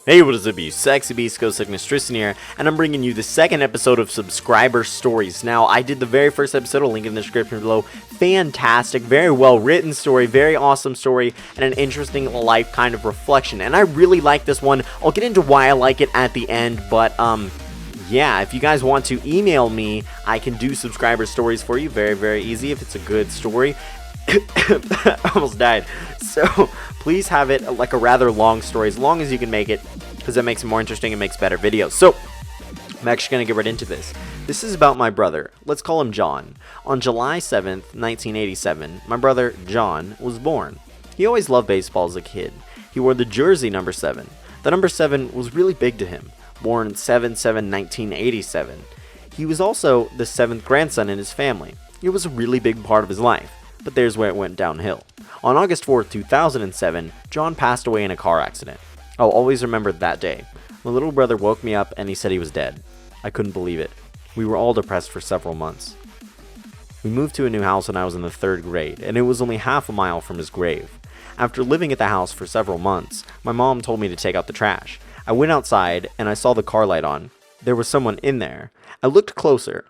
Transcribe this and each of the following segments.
Hey, what is up, you sexy beast? GhostSickness Tristan here, and I'm bringing you the second episode of Subscriber Stories. Now, I did the very first episode, I'll link in the description below. Fantastic, very well written story, very awesome story, and an interesting life kind of reflection. And I really like this one. I'll get into why I like it at the end, but yeah, if you guys want to email me, I can do subscriber stories for you. Very, very easy if it's a good story. I almost died. So please have it like a rather long story, as long as you can make it, because that makes it more interesting and makes better videos. So I'm actually going to get right into this. This is about my brother. Let's call him John. On July 7th, 1987, my brother John was born. He always loved baseball as a kid. He wore the jersey number 7. The number 7 was really big to him. Born 7/7/1987. He was also the 7th grandson in his family. It was a really big part of his life. But there's where it went downhill. On August 4th, 2007, John passed away in a car accident. I'll always remember that day. My little brother woke me up and he said he was dead. I couldn't believe it. We were all depressed for several months. We moved to a new house when I was in the 3rd grade, and it was only half a mile from his grave. After living at the house for several months, my mom told me to take out the trash. I went outside and I saw the car light on. There was someone in there. I looked closer.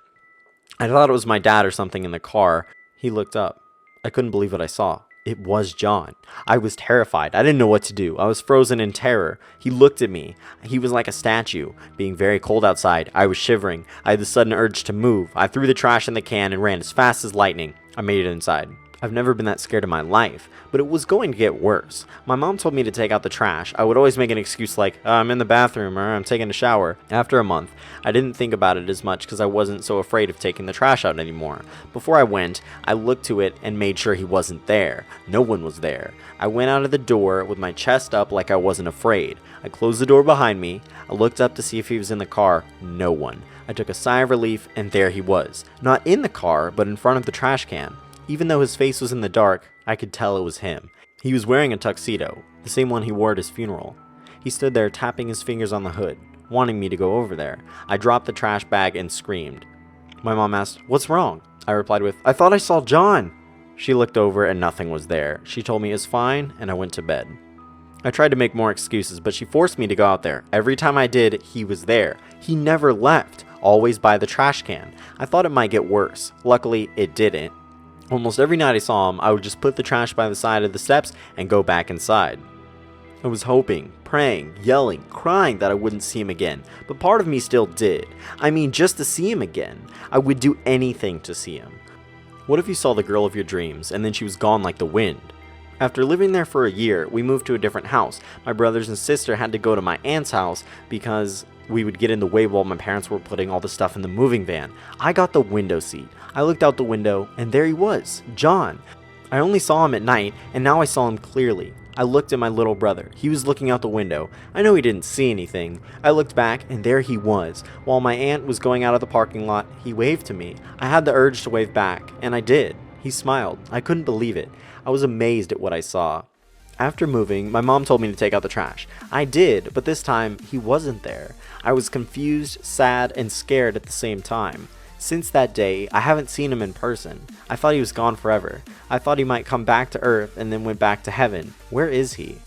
I thought it was my dad or something in the car. He looked up. I couldn't believe what I saw. It was John. I was terrified. I didn't know what to do. I was frozen in terror. He looked at me. He was like a statue. Being very cold outside, I was shivering. I had the sudden urge to move. I threw the trash in the can and ran as fast as lightning. I made it inside. I've never been that scared in my life, but it was going to get worse. My mom told me to take out the trash. I would always make an excuse like, I'm in the bathroom or I'm taking a shower. After a month, I didn't think about it as much because I wasn't so afraid of taking the trash out anymore. Before I went, I looked to it and made sure he wasn't there. No one was there. I went out of the door with my chest up like I wasn't afraid. I closed the door behind me. I looked up to see if he was in the car. No one. I took a sigh of relief and there he was. Not in the car, but in front of the trash can. Even though his face was in the dark, I could tell it was him. He was wearing a tuxedo, the same one he wore at his funeral. He stood there tapping his fingers on the hood, wanting me to go over there. I dropped the trash bag and screamed. My mom asked, "What's wrong?" I replied with, "I thought I saw John." She looked over and nothing was there. She told me it's fine and I went to bed. I tried to make more excuses, but she forced me to go out there. Every time I did, he was there. He never left, always by the trash can. I thought it might get worse. Luckily, it didn't. Almost every night I saw him, I would just put the trash by the side of the steps and go back inside. I was hoping, praying, yelling, crying that I wouldn't see him again, but part of me still did. I mean, just to see him again. I would do anything to see him. What if you saw the girl of your dreams and then she was gone like the wind? After living there for a year, we moved to a different house. My brothers and sister had to go to my aunt's house because we would get in the way while my parents were putting all the stuff in the moving van. I got the window seat. I looked out the window and there he was, John. I only saw him at night and now I saw him clearly. I looked at my little brother. He was looking out the window. I know he didn't see anything. I looked back and there he was. While my aunt was going out of the parking lot, he waved to me. I had the urge to wave back and I did. He smiled. I couldn't believe it. I was amazed at what I saw. After moving, my mom told me to take out the trash. I did, but this time he wasn't there. I was confused, sad, and scared at the same time. Since that day, I haven't seen him in person. I thought he was gone forever. I thought he might come back to Earth and then went back to heaven. Where is he?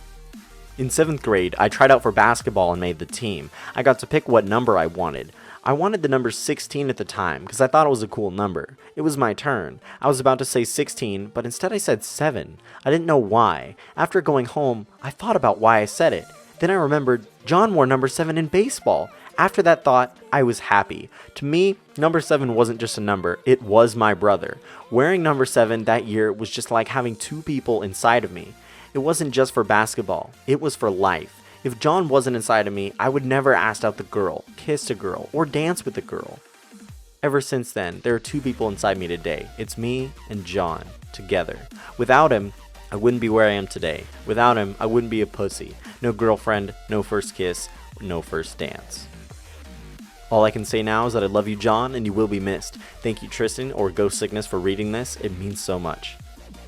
In 7th grade, I tried out for basketball and made the team. I got to pick what number I wanted. I wanted the number 16 at the time because I thought it was a cool number. It was my turn. I was about to say 16, but instead I said 7. I didn't know why. After going home, I thought about why I said it. Then I remembered John wore number 7 in baseball. After that thought, I was happy. To me, number 7 wasn't just a number, it was my brother. Wearing number 7 that year was just like having 2 people inside of me. It wasn't just for basketball, it was for life. If John wasn't inside of me, I would never ask out the girl, kiss a girl, or dance with a girl. Ever since then, there are 2 people inside me today. It's me and John, together. Without him, I wouldn't be where I am today. Without him, I wouldn't be a pussy. No girlfriend, no first kiss, no first dance. All I can say now is that I love you, John, and you will be missed. Thank you, Tristan or GhostSickness, for reading this. It means so much.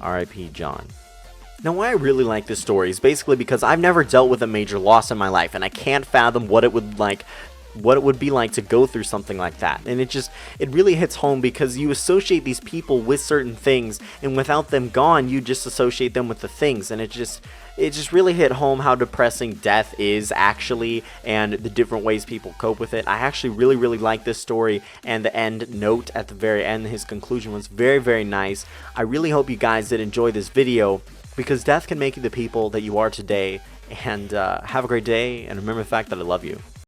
R.I.P. John. Now, why I really like this story is basically because I've never dealt with a major loss in my life, and I can't fathom what it would what it would be like to go through something like that. And it really hits home because you associate these people with certain things, and without them gone, you just associate them with the things, and it just really hit home how depressing death is actually, and the different ways people cope with it. I actually really like this story, and the end note at the very end, his conclusion was very nice. I really hope you guys did enjoy this video, because death can make you the people that you are today. And have a great day, and remember the fact that I love you.